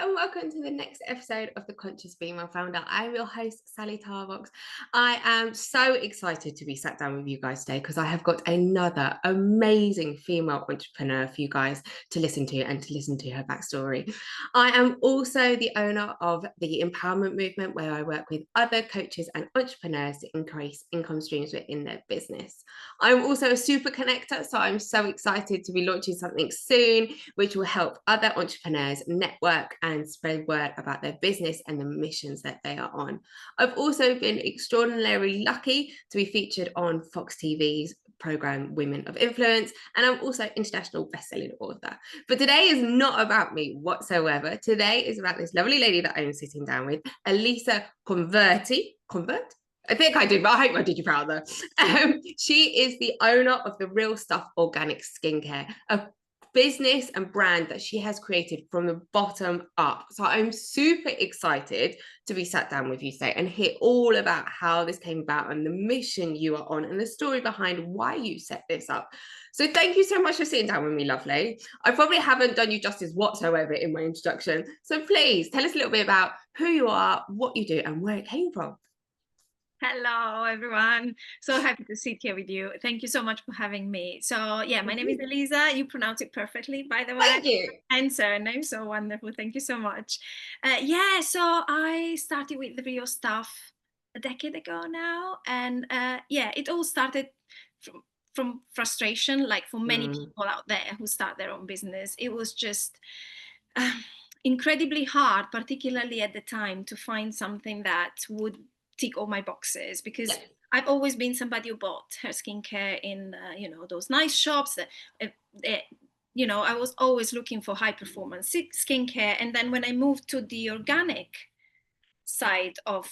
and welcome to the next episode of The Conscious Female Founder. I'm your host, Sally Tarbox. I am so excited to be sat down with you guys today because I have got another amazing female entrepreneur for you guys to listen to and to listen to her backstory. I am also the owner of the Empowerment Movement, where I work with other coaches and entrepreneurs to increase income streams within their business. I'm also a super connector, so I'm so excited to be launching something soon, which will help other entrepreneurs network and spread word about their business and the missions that they are on. I've also been extraordinarily lucky to be featured on Fox TV's program Women of Influence, and I'm also international best-selling author. But today is not about me whatsoever. Today is about this lovely lady that I'm sitting down with, Elisa Converti. I think I did, but I hope I did you proud though. She is the owner of the Real Stuff Organic Skincare, a business and brand that she has created from the bottom up. So I'm super excited to be sat down with you today and hear all about how this came about and the mission you are on and the story behind why you set this up. So thank you so much for sitting down with me, lovely. I probably haven't done you justice whatsoever in my introduction. So please tell us a little bit about who you are, what you do, and where it came from. Hello, everyone. So happy to sit here with you. Thank you so much for having me. So yeah, my name is Elisa. You pronounce it perfectly, by the way. Thank you. And surname, so wonderful. Thank you so much. So I started with the Real Stuff a decade ago now. And it all started from frustration, like for many people out there who start their own business. It was just incredibly hard, particularly at the time, to find something that would tick all my boxes, because I've always been somebody who bought her skincare in those nice shops that I was always looking for high performance skincare. And then when I moved to the organic side of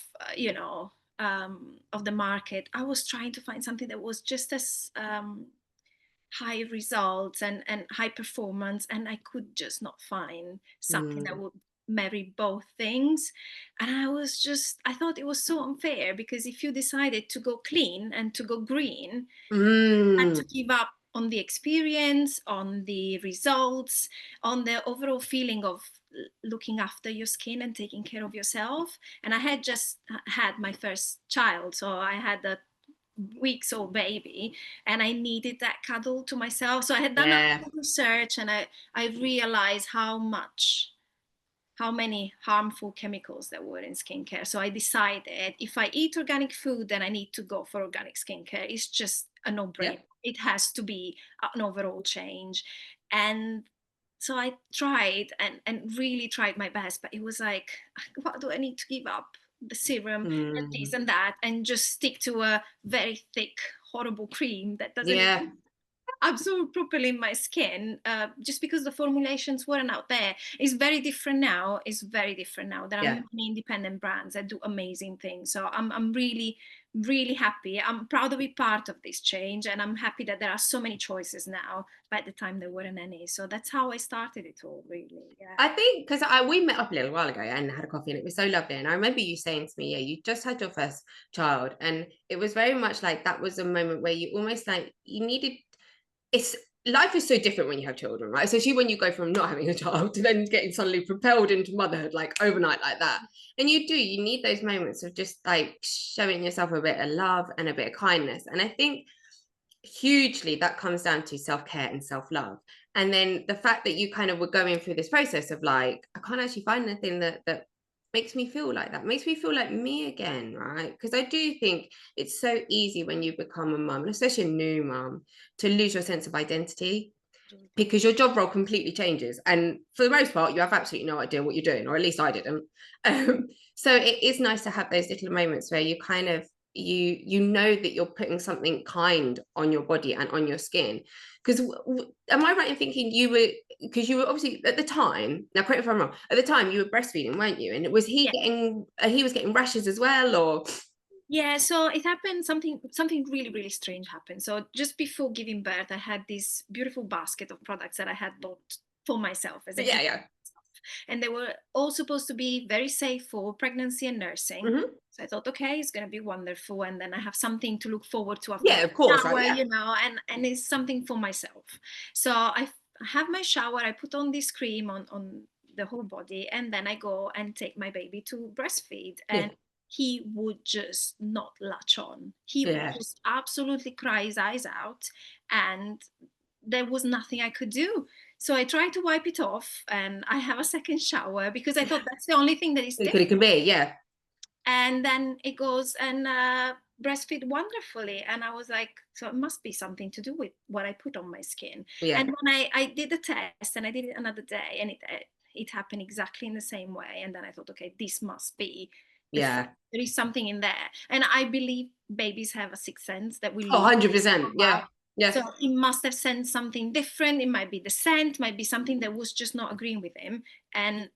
of the market, I was trying to find something that was just as high results and high performance, and I could just not find something that would marry both things. And I thought it was so unfair, because if you decided to go clean and to go green, you had to give up on the experience, on the results, on the overall feeling of looking after your skin and taking care of yourself. And I had just had my first child, so I had a weeks old baby, and I needed that cuddle to myself. So I had done a lot of research, and I realized how many harmful chemicals there were in skincare. So I decided, if I eat organic food, then I need to go for organic skincare. It's just a no-brainer. It has to be an overall change. And so I tried and really tried my best, but it was like, what do I need to give up? The serum and this and that, and just stick to a very thick, horrible cream that doesn't absorb properly in my skin, just because the formulations weren't out there. It's very different now. There are many independent brands that do amazing things. So I'm really, really happy. I'm proud to be part of this change, and I'm happy that there are so many choices now. But at the time there weren't any. So that's how I started it all, really. Yeah. I think because we met up a little while ago and had a coffee, and it was so lovely. And I remember you saying to me, you just had your first child, and it was very much like that was a moment where you almost like you needed. Life is so different when you have children, right? Especially when you go from not having a child to then getting suddenly propelled into motherhood, like overnight, like that. And you need those moments of just like showing yourself a bit of love and a bit of kindness. And I think hugely that comes down to self-care and self-love. And then the fact that you kind of were going through this process of like, I can't actually find anything that makes me feel like that, makes me feel like me again, right? Because I do think it's so easy when you become a mum, especially a new mum, to lose your sense of identity, because your job role completely changes, and for the most part you have absolutely no idea what you're doing, or at least I didn't. So it is nice to have those little moments where you kind of you know that you're putting something kind on your body and on your skin. Because am I right in thinking you were obviously at the time, now correct me if I'm wrong, at the time you were breastfeeding, weren't you? And was he getting rashes as well, or? Yeah, so it happened, something really, really strange happened. So just before giving birth, I had this beautiful basket of products that I had bought for myself as a gift. And they were all supposed to be very safe for pregnancy and nursing. So I thought, okay, it's going to be wonderful. And then I have something to look forward to after Of course, shower, right? and it's something for myself. So I have my shower, I put on this cream on the whole body, and then I go and take my baby to breastfeed, Yeah. and he would just not latch on. He would Yeah. just absolutely cry his eyes out, and there was nothing I could do. So I tried to wipe it off, and I have a second shower because I thought that's the only thing that is different. It can be, yeah. And then it goes and breastfeed wonderfully, and I was like, so it must be something to do with what I put on my skin. Yeah. And when I did the test, and I did it another day, and it happened exactly in the same way. And then I thought, okay, this must be Yeah. there is something in there. And I believe babies have a sixth sense that we Oh, lose. 100%. Yeah. Yeah. So he must have sensed something different. It might be the scent, might be something that was just not agreeing with him. And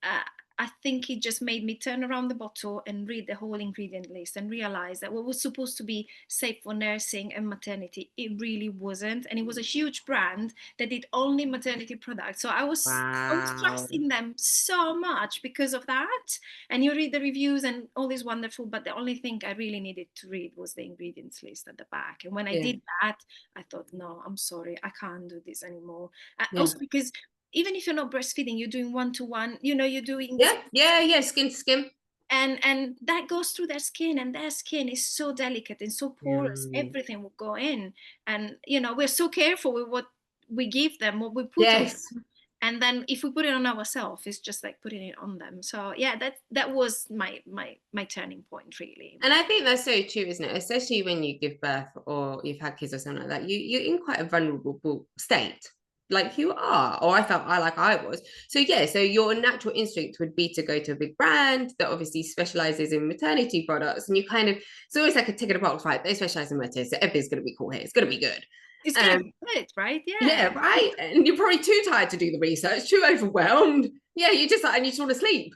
I think it just made me turn around the bottle and read the whole ingredient list and realize that what was supposed to be safe for nursing and maternity, it really wasn't. And it was a huge brand that did only maternity products. So I was Wow. trusting them so much because of that. And you read the reviews and all is wonderful, but the only thing I really needed to read was the ingredients list at the back. And when I Yeah. did that, I thought, no, I'm sorry, I can't do this anymore. Yeah. Also because even if you're not breastfeeding, you're doing one-to-one, you're doing Skin to skin. and that goes through their skin, and their skin is so delicate and so porous. Everything will go in, and we're so careful with what we give them, what we put on Yes. them. And then if we put it on ourselves, it's just like putting it on them. So yeah, that was my turning point, really. And I think that's so true, isn't it? Especially when you give birth or you've had kids or something like that, you're in quite a vulnerable state. Like you are, or I was. So yeah, so your natural instinct would be to go to a big brand that obviously specializes in maternity products, and it's always like a tick in a box, right? They specialize in maternity, so everything's gonna be cool here. It's gonna be good. It's gonna be good, right? Yeah, right. And you're probably too tired to do the research, too overwhelmed. Yeah, you just and you just want to sleep.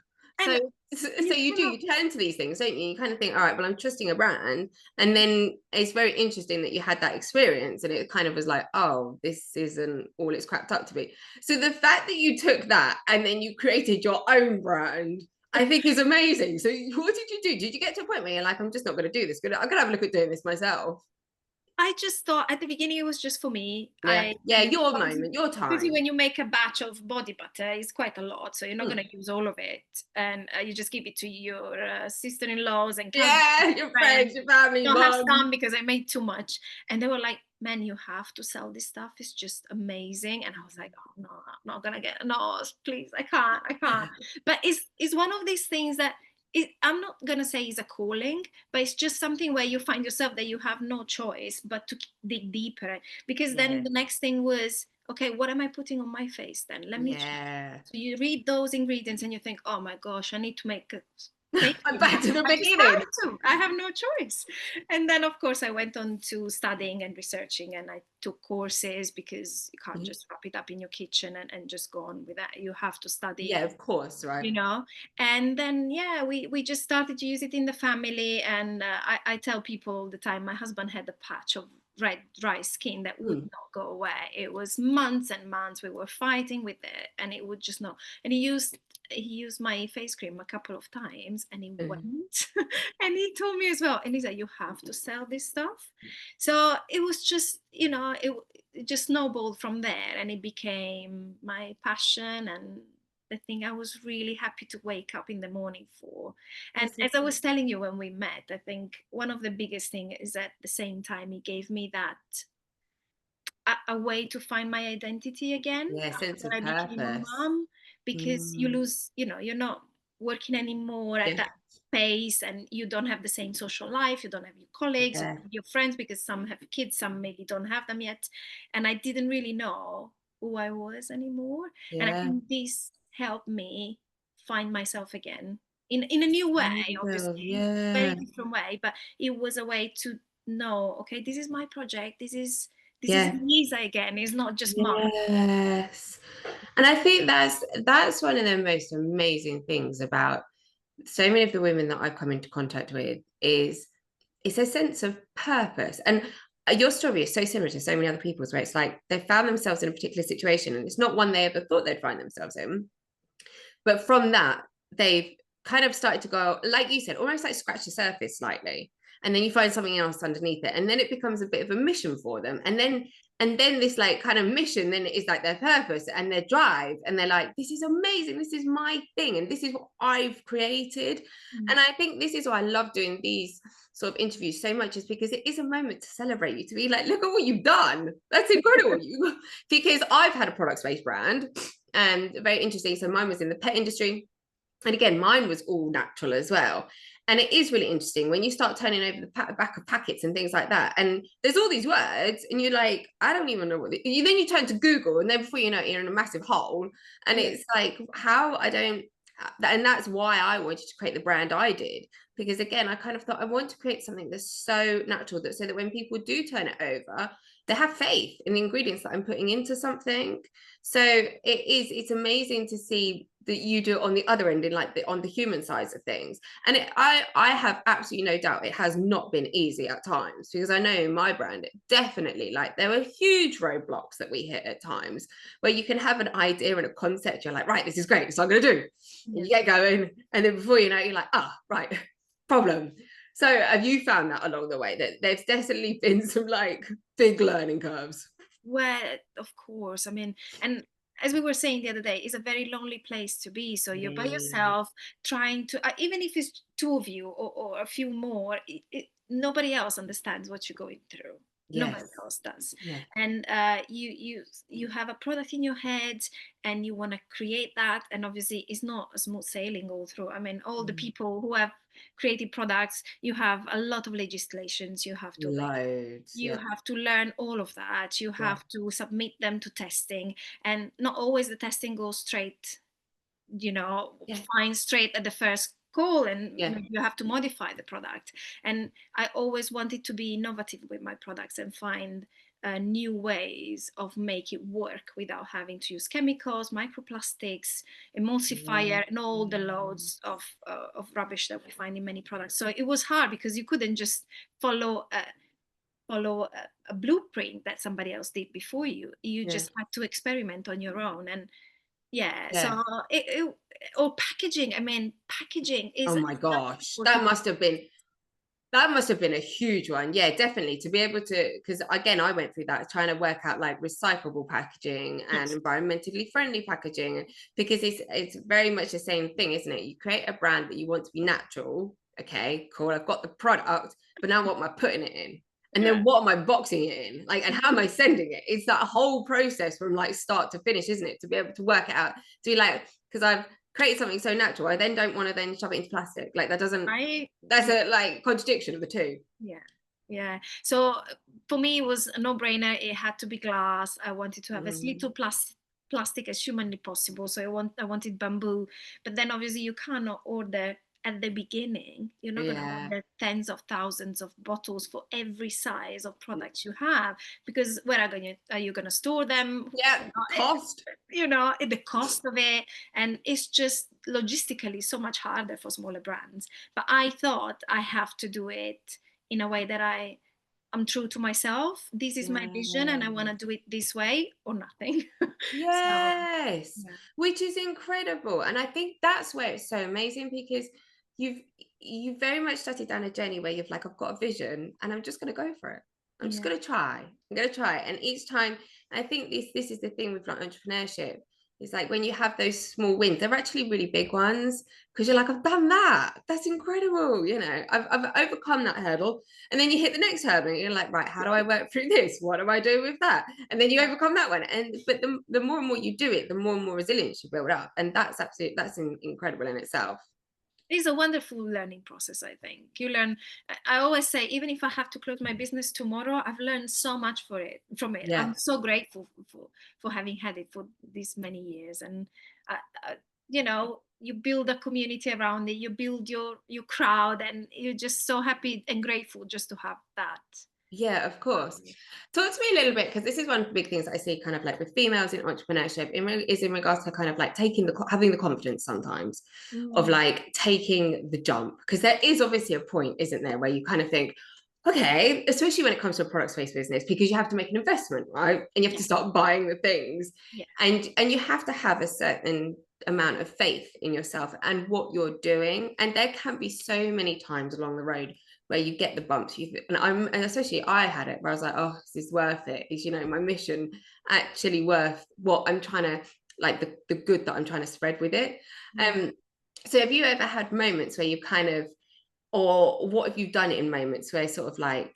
So you turn to these things, don't you? You kind of think, all right, well, I'm trusting a brand. And then it's very interesting that you had that experience, and it kind of was like, oh, this isn't all it's cracked up to be. So the fact that you took that and then you created your own brand, I think is amazing. So what did you do? Did you get to a point where you're like, I'm just not going to do this? I'm going to have a look at doing this myself? I just thought at the beginning it was just for me. Yeah, your moment, your Especially time. when you make a batch of body butter, it's quite a lot, so you're not going to use all of it, and you just give it to your sister-in-laws and cousins. Yeah, your friends, your family. Don't have some because I made too much, and they were like, "Man, you have to sell this stuff. It's just amazing." And I was like, "Oh no, I'm not gonna get no, please, I can't." But it's one of these things that I'm not gonna say it's a calling, but it's just something where you find yourself that you have no choice but to dig deeper. Because then the next thing was, okay, what am I putting on my face then? Let me check. So you read those ingredients and you think, oh my gosh, I need to make a I'm back to the beginning. I have no choice. And then of course I went on to studying and researching, and I took courses because you can't just wrap it up in your kitchen and just go on with that. You have to study. Yeah, of course, right. And then we just started to use it in the family. And I tell people all the time, my husband had a patch of red dry skin that would not go away. It was months and months we were fighting with it, and it would just not. And he used my face cream a couple of times, and it went. And he told me as well, Elisa, you have to sell this stuff. So it was just, it just snowballed from there, and it became my passion and the thing I was really happy to wake up in the morning for. And as I was telling you when we met, I think one of the biggest thing is at the same time he gave me that a way to find my identity again. Yeah, sense of I became a purpose. mom, because you lose, you're not working anymore at that pace, and you don't have the same social life. You don't have your colleagues, you don't have your friends, because some have kids, some maybe don't have them yet. And I didn't really know who I was anymore. And I think this helped me find myself again in a new way, obviously, very different way, but it was a way to know, okay, this is my project, this is Elisa again. It's not just mom. Yes. And I think that's one of the most amazing things about so many of the women that I've come into contact with is it's a sense of purpose. And your story is so similar to so many other people's, where it's like they found themselves in a particular situation, and it's not one they ever thought they'd find themselves in. But from that, they've kind of started to go, like you said, almost like scratch the surface slightly. And then you find something else underneath it. And then it becomes a bit of a mission for them. And then And then this like kind of mission then is like their purpose and their drive, and they're like, this is amazing, this is my thing, and this is what I've created. And I think this is why I love doing these sort of interviews so much, is because it is a moment to celebrate you, to be like, look at what you've done, that's incredible. You because I've had a product-based brand, and very interesting, so mine was in the pet industry, and again mine was all natural as well. And it is really interesting when you start turning over the back of packets and things like that, and there's all these words and you're like, I don't even know what then you turn to Google, and then before you know it, you're in a massive hole. And it's like, how I don't, and that's why I wanted to create the brand I did, because again I kind of thought I want to create something that's so natural, that so that when people do turn it over, they have faith in the ingredients that I'm putting into something. So it's amazing to see that you do it on the other end, in like on the human side of things. And I have absolutely no doubt it has not been easy at times, because I know in my brand, definitely, like there were huge roadblocks that we hit at times, where you can have an idea and a concept, you're like, right, this is great, this is what I'm going to do. And you get going, and then before you know it, you're like, right, problem. So have you found that along the way that there's definitely been some like big learning curves? Well, of course. I mean, and as we were saying the other day, it's a very lonely place to be. So you're by yourself trying to, even if it's two of you or a few more, nobody else understands what you're going through. Nobody else does. And you have a product in your head and you want to create that. And obviously it's not a smooth sailing all through. I mean, all the people who have created products, you have a lot of legislations you have to loads you have to learn all of that. You have to submit them to testing, and not always the testing goes straight, fine straight at the first call, and you have to modify the product. And I always wanted to be innovative with my products and find new ways of make it work without having to use chemicals, microplastics, emulsifier, and all the loads of rubbish that we find in many products. So it was hard because you couldn't just follow a blueprint that somebody else did before you. You just had to experiment on your own. And so or packaging. I mean, packaging is, oh my gosh, that must have been a huge one. Yeah, definitely, to be able to, because again I went through that, trying to work out like recyclable packaging and environmentally friendly packaging, because it's very much the same thing, isn't it? You create a brand that you want to be natural. Okay, cool, I've got the product, but now what am I putting it in? And then what am I boxing it in? Like, and how am I sending it? It's that whole process from like start to finish, isn't it? To be able to work it out, to be like, because I've created something so natural, I then don't want to then shove it into plastic. Like that doesn't, that's a like contradiction of the two. Yeah. So for me, it was a no-brainer. It had to be glass. I wanted to have as little plastic as humanly possible. So I wanted bamboo. But then obviously you cannot order at the beginning. You're not going to order tens of thousands of bottles for every size of products you have, because where are you going to store them? Cost. The cost of it, and it's just logistically so much harder for smaller brands. But I thought I have to do it in a way that I'm true to myself. This is my vision, and I want to do it this way or nothing. Which is incredible. And I think that's where it's so amazing, because you've very much started down a journey where you've like, I've got a vision and I'm just going to go for it. I'm just going to try. I'm going to try it. And each time, I think this is the thing with like entrepreneurship. It's like when you have those small wins, they're actually really big ones, because you're like, I've done that. That's incredible. I've overcome that hurdle. And then you hit the next hurdle and you're like, right, how do I work through this? What do I do with that? And then you overcome that one. But the more and more you do it, the more and more resilience you build up. And that's incredible in itself. It's a wonderful learning process, I think. You learn. I always say, even if I have to close my business tomorrow, I've learned so much from it. I'm so grateful for having had it for these many years. And you build a community around it, you build your crowd, and you're just so happy and grateful just to have that. Yeah, of course. Talk to me a little bit, because this is one of the big things I see kind of like with females in entrepreneurship, is in regards to kind of like having the confidence sometimes of like taking the jump, because there is obviously a point, isn't there, where you kind of think, okay, especially when it comes to a product-based business, because you have to make an investment, right? And you have to start buying the things, and you have to have a certain amount of faith in yourself and what you're doing. And there can be so many times along the road where you get the bumps, and especially I had it where I was like, oh, this is worth it. Is, you know, my mission actually worth what I'm trying to, like, the good that I'm trying to spread with it. So have you ever had moments where you kind of, or what have you done in moments where sort of like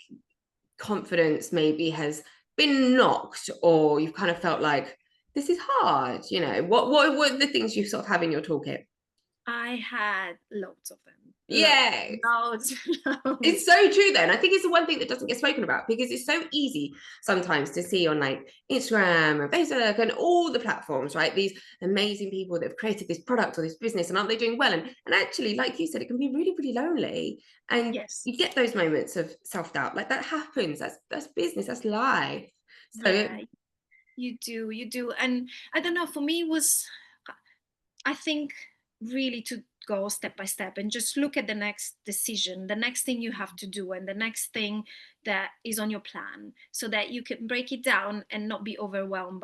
confidence maybe has been knocked, or you've kind of felt like this is hard, you know, what are the things you sort of have in your toolkit? I had loads of them. Yeah, Loads, loads. it's so true though, and I think it's the one thing that doesn't get spoken about, because it's so easy sometimes to see on like Instagram and Facebook and all the platforms, right, these amazing people that have created this product or this business, and aren't they doing well? And actually, like you said, it can be really, really lonely, and Yes. you get those moments of self-doubt. Like, that happens, that's business, that's life. So Yeah, you do. And I don't know, for me was, I think, really to go step by step and just look at the next decision, the next thing you have to do, and the next thing that is on your plan, so that you can break it down and not be overwhelmed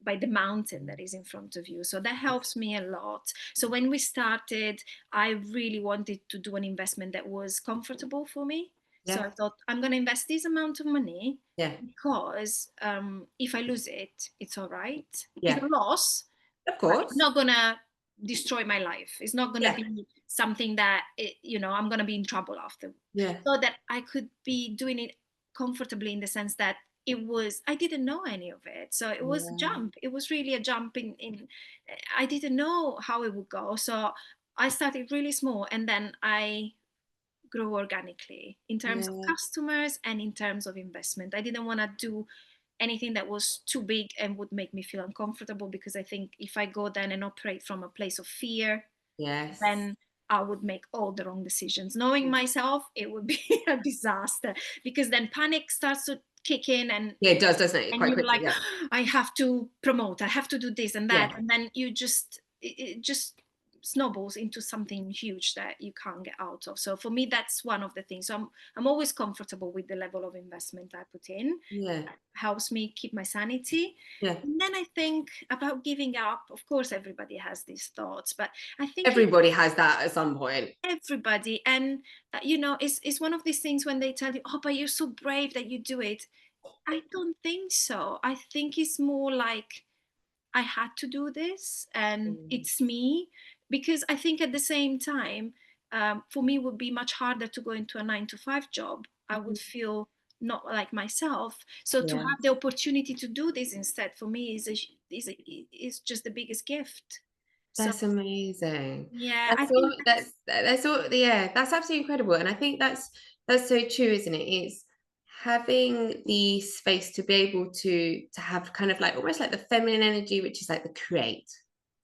by the mountain that is in front of you. So that helps me a lot. So when we started, I really wanted to do an investment that was comfortable for me. So I yeah, thought, I'm going to invest this amount of money yeah, because if I lose it, it's all right. It's yeah, a loss, of but it's course, not gonna destroy my life. It's not gonna yeah, be something that I'm gonna be in trouble after. yeah, So that I could be doing it comfortably, in the sense that I didn't know any of it. So it was a yeah, jump. It was really a jump in I didn't know how it would go. So I started really small, and then I grew organically in terms of yeah, customers and in terms of investment. I didn't want to do anything that was too big and would make me feel uncomfortable, because I think if I go then and operate from a place of fear, yes, then I would make all the wrong decisions. Knowing myself, it would be a disaster, because then panic starts to kick in, yeah, it does, doesn't it, and quite you're quickly, like, yeah, I have to promote, I have to do this and that, yeah, and then it just snowballs into something huge that you can't get out of. So for me, that's one of the things. So I'm always comfortable with the level of investment I put in. yeah, Helps me keep my sanity. yeah. And then I think about giving up. Of course, everybody has these thoughts, but I think Everybody has that at some point. everybody, and it's one of these things when they tell you, oh, but you're so brave that you do it. I don't think so. I think it's more like I had to do this and Mm, it's me. Because I think at the same time, for me, it would be much harder to go into a 9 to 5 job. I would feel not like myself. So to yeah, have the opportunity to do this instead, for me, is just the biggest gift. So that's amazing. yeah, I That's think all. That's all. Yeah, that's absolutely incredible. And I think that's so true, isn't it? It's having the space to be able to have kind of like almost like the feminine energy, which is like the create,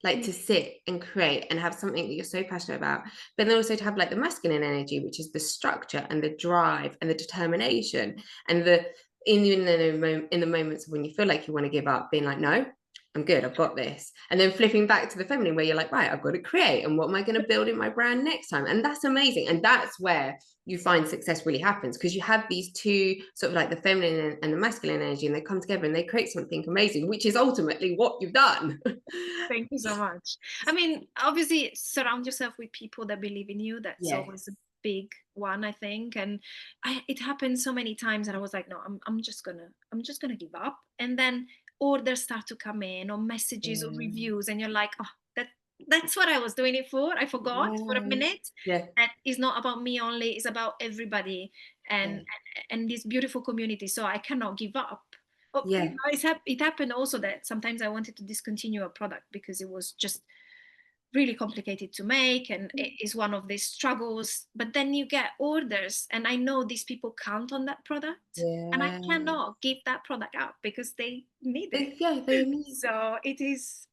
like to sit and create and have something that you're so passionate about, but then also to have like the masculine energy, which is the structure and the drive and the determination, and the in the moments when you feel like you want to give up, being like, no, I'm good, I've got this. And then flipping back to the feminine, where you're like, right, I've got to create, and what am I going to build in my brand next time? And that's amazing. And that's where you find success really happens, because you have these two, sort of like the feminine and the masculine energy, and they come together and they create something amazing, which is ultimately what you've done. thank you so much. I mean, obviously, surround yourself with people that believe in you. That's always a Yes. big one, I think. And it happened so many times, and I was like, no, I'm just gonna give up. And then orders start to come in, or messages, or Yeah. reviews, and you're like, oh, that's what I was doing it for. I forgot for a Yeah. minute. Yeah. That is not about me only; it's about everybody, Yeah. and this beautiful community. So I cannot give up. Oh, Yeah. it happened also that sometimes I wanted to discontinue a product because it was just really complicated to make, and it is one of these struggles. But then you get orders, and I know these people count on that product, and I Yeah. cannot give that product up because they need it. Yeah, they need. So it is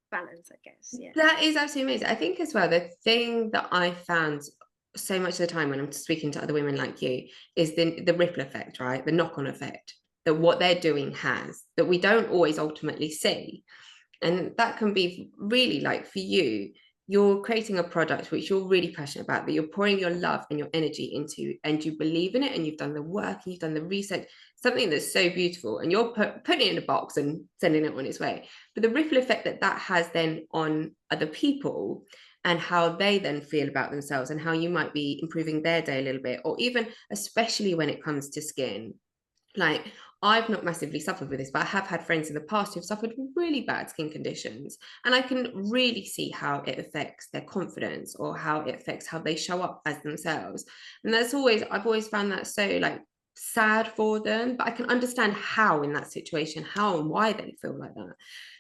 balance, I guess. Yeah. That is absolutely amazing. I think as well, the thing that I found so much of the time when I'm speaking to other women like you is the ripple effect, right? The knock-on effect that what they're doing has, that we don't always ultimately see. And that can be really, like, for you, you're creating a product which you're really passionate about, that you're pouring your love and your energy into, and you believe in it, and you've done the work and you've done the research, something that's so beautiful, and you're putting it in a box and sending it on its way. But the ripple effect that has then on other people, and how they then feel about themselves and how you might be improving their day a little bit, or even especially when it comes to skin. Like, I've not massively suffered with this, but I have had friends in the past who've suffered really bad skin conditions. And I can really see how it affects their confidence, or how it affects how they show up as themselves. And I've always found that so like sad for them, but I can understand how in that situation, how and why they feel like that.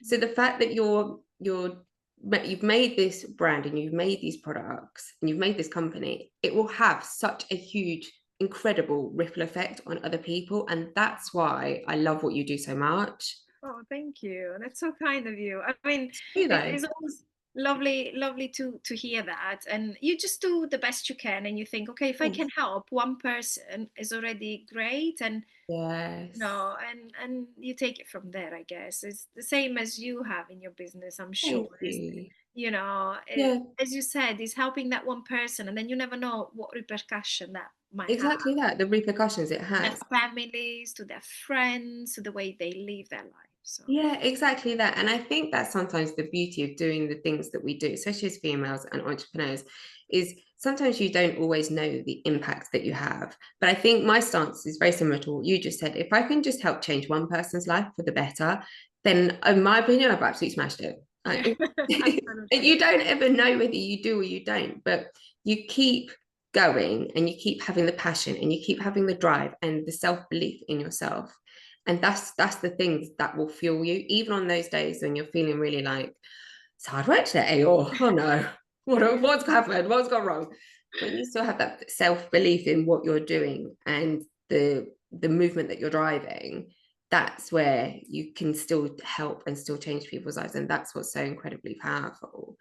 So the fact that you've made this brand and you've made these products and you've made this company, it will have such a huge, incredible ripple effect on other people, and that's why I love what you do so much. Oh, thank you. That's so kind of you. I mean, You though. it's always lovely to hear that. And you just do the best you can, and you think, okay, if I can help one person is already great. And Yes. no, and you take it from there, I guess. It's the same as you have in your business, I'm Thank sure. you. It, Yeah, as you said, is helping that one person, and then you never know what repercussion that might have. exactly that. The repercussions it Their has. families, to their friends, to the way they live their life. So Yeah, exactly that. And I think that's sometimes the beauty of doing the things that we do, especially as females and entrepreneurs, is sometimes you don't always know the impact that you have. But I think my stance is very similar to what you just said. If I can just help change one person's life for the better, then in my opinion, I've absolutely smashed it. yeah, And absolutely. you don't ever know whether you do or you don't, but you keep going and you keep having the passion and you keep having the drive and the self-belief in yourself, and that's the things that will fuel you even on those days when you're feeling really like it's hard work today, or oh no, what's happened, what's gone wrong. When you still have that self-belief in what you're doing and the movement that you're driving, that's where you can still help and still change people's lives, and that's what's so incredibly powerful.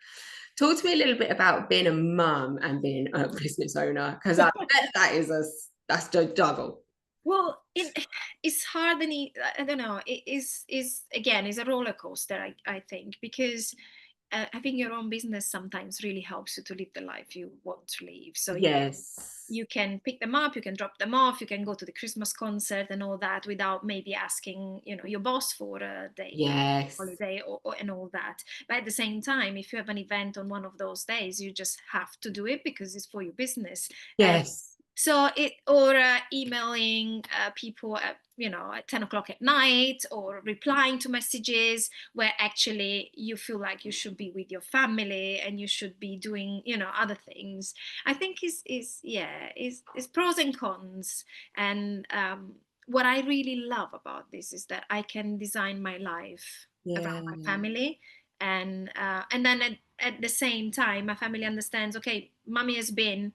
Talk to me a little bit about being a mum and being a business owner, because I bet that's the juggle. Well, it's hard, and I don't know. It is again is a roller coaster. I think because having your own business sometimes really helps you to live the life you want to live. So Yes. you can pick them up, you can drop them off, you can go to the Christmas concert and all that without maybe asking, your boss for a day Yes. holiday, or and all that. But at the same time, if you have an event on one of those days, you just have to do it because it's for your business. And Yes. so or emailing people at 10 o'clock at night, or replying to messages where actually you feel like you should be with your family and you should be doing other things. I think is pros and cons. And what I really love about this is that I can design my life around my Yeah. family. And then at the same time, my family understands, okay, mommy has been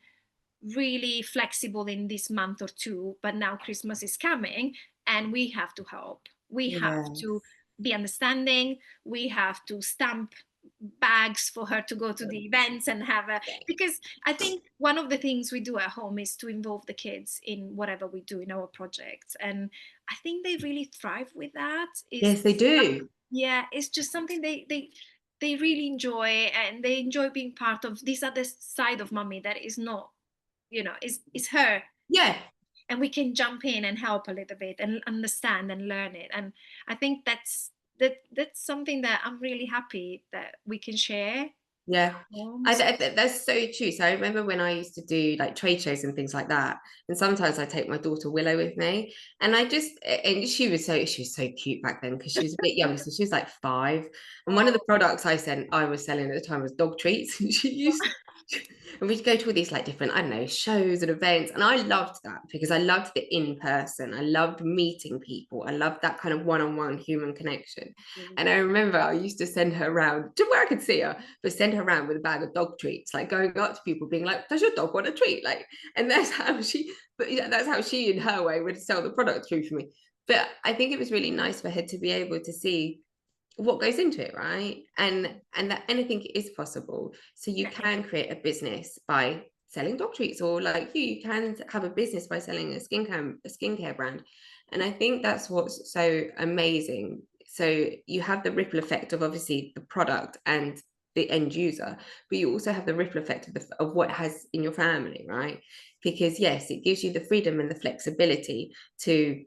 really flexible in this month or two, but now Christmas is coming and we have to help. We have to Yes. be understanding. We have to stamp bags for her to go to the events and have a, because I think one of the things we do at home is to involve the kids in whatever we do in our projects. And I think they really thrive with that. Yes, they do. Yeah, it's just something they really enjoy, and they enjoy being part of this other side of mommy that is not, is her. Yeah. And we can jump in and help a little bit and understand and learn it. And I think that's something that I'm really happy that we can share Yeah. at home. So That's so true. So I remember when I used to do like trade shows and things like that, and sometimes I take my daughter Willow with me, and she was so cute back then because she was a bit young, so she was like 5, and one of the products I was selling at the time was dog treats, and she used and we'd go to all these like different, I don't know, shows and events, and I loved that because I loved the in person, I loved meeting people, I loved that kind of one-on-one human connection. And I remember I used to send her around to where I could see her, but send her around with a bag of dog treats, like going up to people being like, does your dog want a treat? Like, and that's how she in her way would sell the product through for me. But I think it was really nice for her to be able to see what goes into it, right? And that anything is possible. So you can create a business by selling dog treats, or like you can have a business by selling a skincare brand. And I think that's what's so amazing. So you have the ripple effect of obviously the product and the end user, but you also have the ripple effect of what it has in your family, right? Because yes, it gives you the freedom and the flexibility to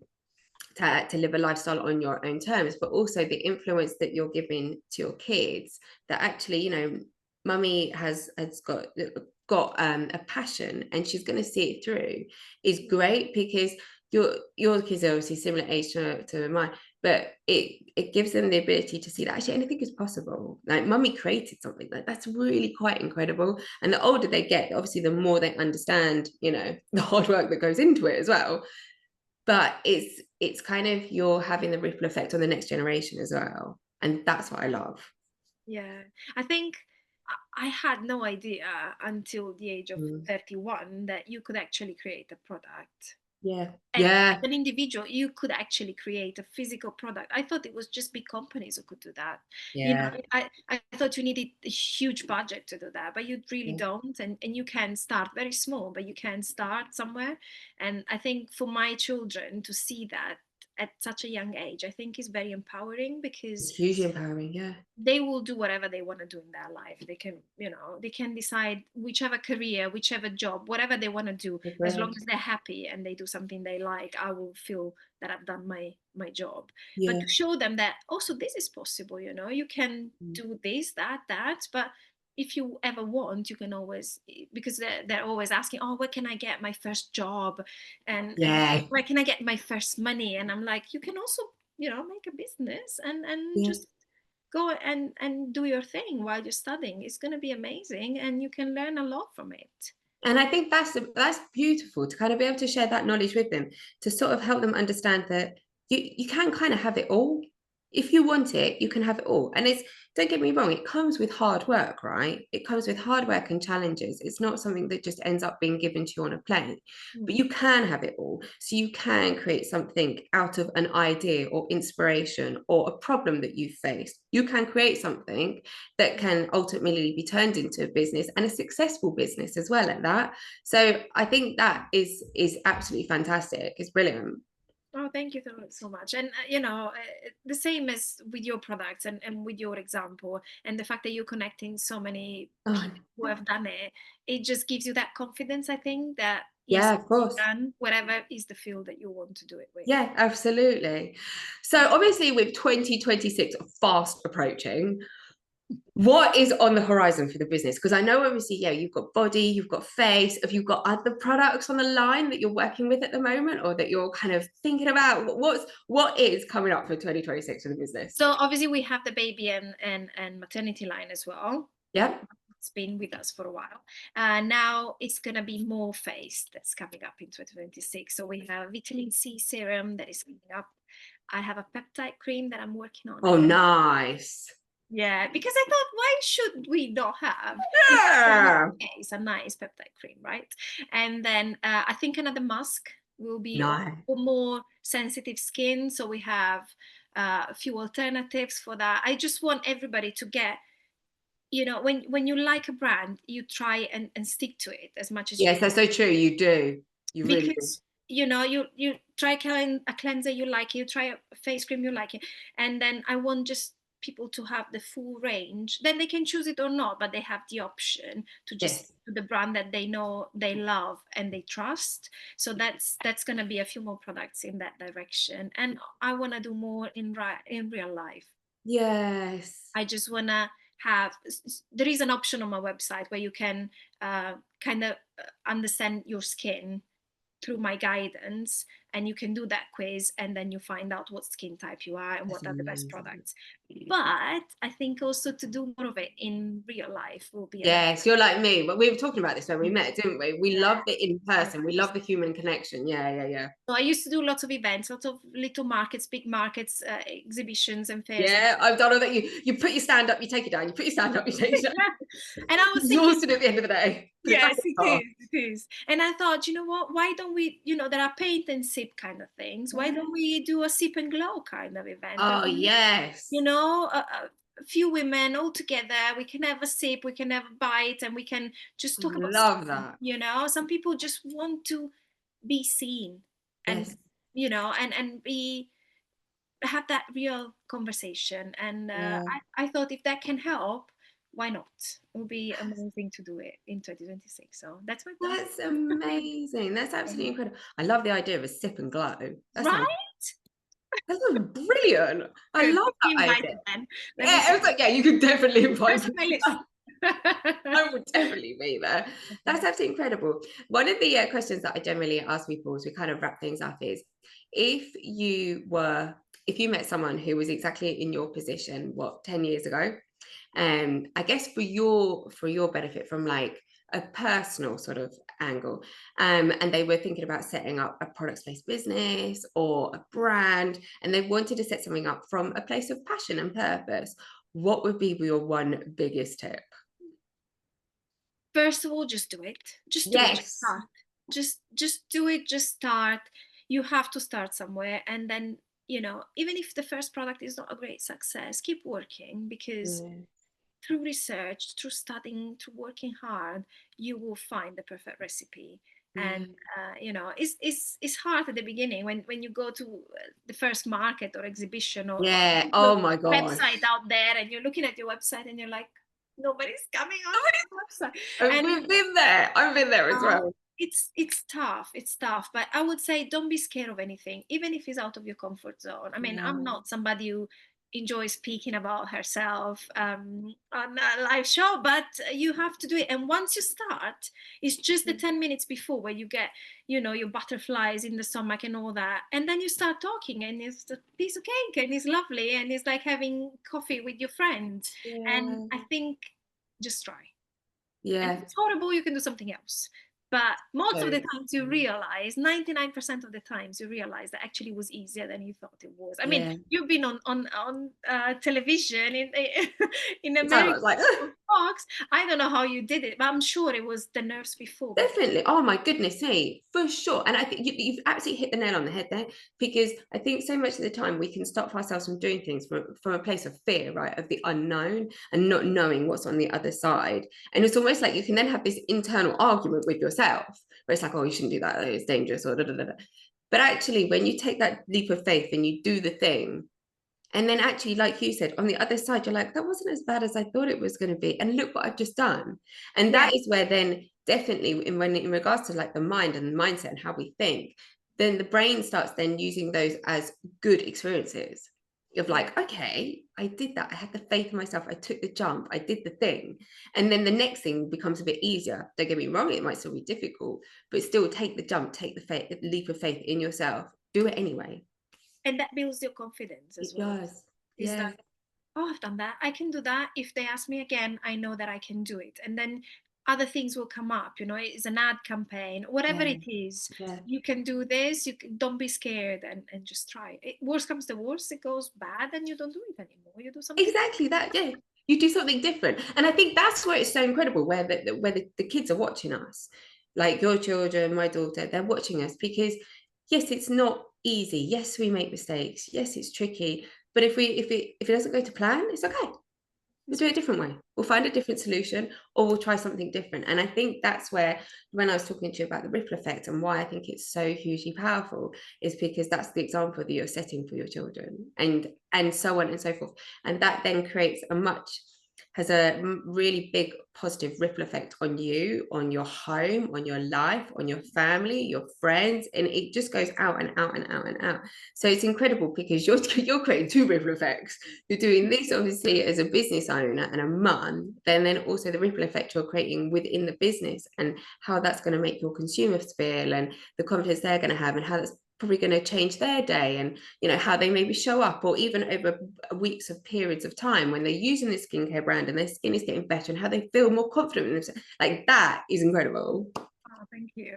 live a lifestyle on your own terms, but also the influence that you're giving to your kids, that actually, mummy has got a passion and she's going to see it through is great, because your kids are obviously similar age to mine, but it gives them the ability to see that actually anything is possible. Like mummy created something, like that's really quite incredible. And the older they get, obviously the more they understand, you know, the hard work that goes into it as well. But it's kind of, you're having the ripple effect on the next generation as well, and that's what I love. Yeah, I think I had no idea until the age of 31 that you could actually create a product. Yeah. And Yeah. as an individual, you could actually create a physical product. I thought it was just big companies who could do that. You know, Yeah. I thought you needed a huge budget to do that, but you really Yeah. don't. And you can start very small, but you can start somewhere. And I think for my children to see that at such a young age, I think is very empowering, It's because hugely empowering. Yeah. they will do whatever they want to do in their life. They can, you know, they can decide whichever career, whichever job, whatever they want to do, as long as they're happy and they do something they like. I will feel that I've done my job. But Yeah. to show them that also this is possible, you know, you can do this, that, but if you ever want, you can always, because they're always asking, oh, where can I get my first job, and Yeah. where can I get my first money? And I'm like, you can also, you know, make a business and Yeah. just go and do your thing while you're studying. It's going to be amazing, and you can learn a lot from it. And I think that's beautiful, to kind of be able to share that knowledge with them, to sort of help them understand that you can kind of have it all. If you want it, you can have it all. And it's, don't get me wrong, it comes with hard work, right? It comes with hard work and challenges. It's not something that just ends up being given to you on a plate, but you can have it all. So you can create something out of an idea or inspiration or a problem that you faced. You can create something that can ultimately be turned into a business, and a successful business as well at that. So I think that is absolutely fantastic. It's brilliant. Oh, thank you so much. And you know, the same as with your products and with your example, and the fact that you're connecting so many Oh, people who have done it, it just gives you that confidence, I think, that yes, yeah, of course. done whatever is the field that you want to do it with. Yeah, absolutely. So obviously with 2026 fast approaching, what is on the horizon for the business? Because I know obviously, yeah, you've got body, you've got face. Have you got other products on the line that you're working with at the moment, or that you're kind of thinking about? What is coming up for 2026 for the business? So obviously we have the baby and maternity line as well. Yeah. It's been with us for a while. Now it's going to be more face that's coming up in 2026. So we have a vitamin C serum that is coming up. I have a peptide cream that I'm working on. Oh, nice. Yeah, because I thought, why should we not have Yeah. it's a nice peptide cream, right? And then I think another mask will be Nice. for more sensitive skin. So we have a few alternatives for that. I just want everybody to get, you know, when you like a brand, you try and stick to it as much as you Yes, can. that's so true. You do. You really do. Because you know, you try a cleanser, you like it, you try a face cream, you like it, and then I want just people to have the full range. Then they can choose it or not, but they have the option to just Yes. do the brand that they know, they love, and they trust. So that's going to be a few more products in that direction, and I want to do more in real life. Yes. I just want to have, there is an option on my website where you can kind of understand your skin through my guidance, and you can do that quiz, and then you find out what skin type you are and That's what are the best amazing. products. But I think also to do more of it in real life will be amazing. Yes, you're like me. But we were talking about this when we met, didn't we? We Yeah. love it in person. We love the human connection. Yeah, yeah, yeah. So I used to do lots of events, lots of little markets, big markets, exhibitions and fairs. Yeah, I've done all that. You put your stand up, you take it down. You put your stand up, you take it down. And I was thinking, Exhausted at the end of the day. Put it back yes, in it the car. is. It is. And I thought, you know what? Why don't we, you know, there are paint and sip kind of things. Why don't we do a sip and glow kind of event? Oh, yes. You know, a few women all together. We can have a sip, we can have a bite, and we can just talk about Love something, that. you know. Some people just want to be seen and, Yes. you know, and be have that real conversation. And Yeah. I thought if that can help, why not? It would be amazing to do it in 2026. So that's my plan. That's amazing. That's absolutely incredible. I love the idea of a sip and glow. Right? That sounds brilliant. I Good. love Be that invited idea. then. Let me Yeah, it was like, yeah, you could definitely invite That's on my list. I would definitely be there. That's absolutely incredible. One of the questions that I generally ask people as we kind of wrap things up is, if you met someone who was exactly in your position, 10 years ago, I guess for your benefit, from like a personal sort of angle, and they were thinking about setting up a product-based business or a brand, and they wanted to set something up from a place of passion and purpose, what would be your one biggest tip? First of all, just do it. Just do it. Just Yes. start. Just do it. Just start. You have to start somewhere, and then, you know, even if the first product is not a great success, keep working, because through research, through studying, through working hard, you will find the perfect recipe. And you know, it's hard at the beginning when you go to the first market or exhibition, or Oh my God. website out there, and you're looking at your website and you're like, nobody's coming on the website. I've been there. I've been there as well. It's tough. It's tough, but I would say don't be scared of anything, even if it's out of your comfort zone. I mean, I'm not somebody who enjoys speaking about herself on a live show, but you have to do it. And once you start, it's just the 10 minutes before where you get, you know, your butterflies in the stomach and all that, and then you start talking, and it's a piece of cake, and it's lovely, and it's like having coffee with your friends. And I think just try. And if it's horrible, you can do something else. But most of the times you realize, 99% of the times you realize that actually was easier than you thought it was. I mean, you've been on television in America, like, Fox. I don't know how you did it, but I'm sure it was the nurse before. Definitely. Oh my goodness, hey, for sure. And I think you've absolutely hit the nail on the head there, because I think so much of the time we can stop ourselves from doing things from a place of fear, right, of the unknown and not knowing what's on the other side. And it's almost like you can then have this internal argument with yourself where it's like, oh, you shouldn't do that, it's dangerous, or da, da, da, da. But actually, when you take that leap of faith and you do the thing, and then actually, like you said, on the other side, you're like, that wasn't as bad as I thought it was going to be. And look what I've just done. And that is where then definitely in regards to like the mind and the mindset and how we think, then the brain starts then using those as good experiences of like, okay, I did that. I had the faith in myself. I took the jump. I did the thing. And then the next thing becomes a bit easier. Don't get me wrong. It might still be difficult, but still take the jump, take the leap of faith in yourself. Do it anyway. And that builds your confidence as well. It does. Is that, oh, I've done that, I can do that. If they ask me again, I know that I can do it. And then other things will come up, you know, it's an ad campaign, whatever it is. You can do this. Don't be scared, and just try it. Worst comes to worst, it goes bad, and you don't do it anymore. You do something exactly that. You do something different. And I think that's where it's so incredible, where the kids are watching us, like your children, my daughter, they're watching us, because yes, it's not easy. Yes, we make mistakes. Yes, it's tricky. But if it doesn't go to plan, it's okay. We'll do it a different way. We'll find a different solution, or we'll try something different. And I think that's where, when I was talking to you about the ripple effect and why I think it's so hugely powerful, is because that's the example that you're setting for your children, and so on and so forth. And that then has a really big positive ripple effect on you, on your home, on your life, on your family, your friends, and it just goes out and out and out and out. So it's incredible, because you're creating two ripple effects. You're doing this obviously as a business owner and a mum, then also the ripple effect you're creating within the business, and how that's going to make your consumers feel, and the confidence they're going to have, and how that's probably going to change their day, and you know how they maybe show up, or even over weeks of periods of time when they're using this skincare brand and their skin is getting better, and how they feel more confident in themselves. Like, that is incredible. Oh, thank you.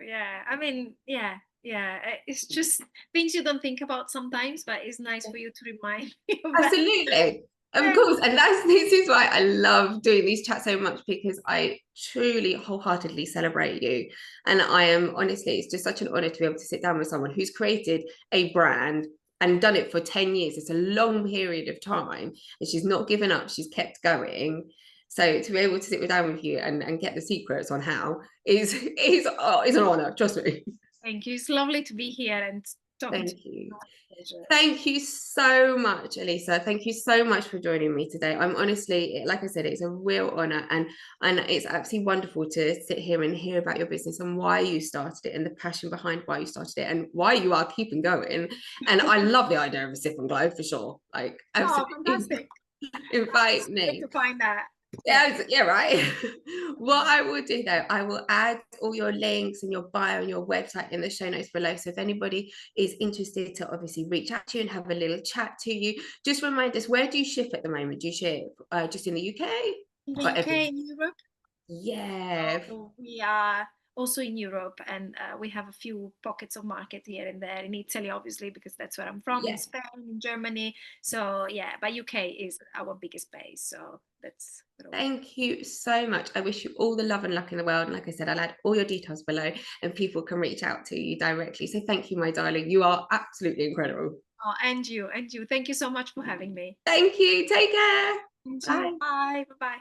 I mean, it's just things you don't think about sometimes, but it's nice for you to remind me of that. Absolutely. Of course. And this is why I love doing these chats so much, because I truly wholeheartedly celebrate you. And I am, honestly, it's just such an honor to be able to sit down with someone who's created a brand and done it for 10 years. It's a long period of time, and she's not given up. She's kept going. So to be able to sit down with you and get the secrets on how is an honor. Trust me. Thank you. It's lovely to be here and talking to you. Thank you so much, Elisa. Thank you so much for joining me today. I'm honestly, like I said, it's a real honor, and it's absolutely wonderful to sit here and hear about your business and why you started it, and the passion behind why you started it, and why you are keeping going. And I love the idea of a sip and glow, for sure. Like, absolutely. Oh, fantastic. Invite me to find that. Yeah. Yeah, right. What I will do though, I will add all your links and your bio and your website in the show notes below. So if anybody is interested to obviously reach out to you and have a little chat to you, just remind us, where do you ship at the moment? Do you ship just in the UK In the or UK, every? in Europe. Yeah. So we are also in Europe, and we have a few pockets of market here and there in Italy, obviously, because that's where I'm from, in Yeah. Spain, in Germany. So yeah, but UK is our biggest base. So that's where we are. Thank you so much. I wish you all the love and luck in the world. And like I said, I'll add all your details below and people can reach out to you directly. So thank you, my darling. You are absolutely incredible. Oh, and you, and you. Thank you so much for having me. Thank you. Take care. And you. Bye. Bye. Bye. Bye.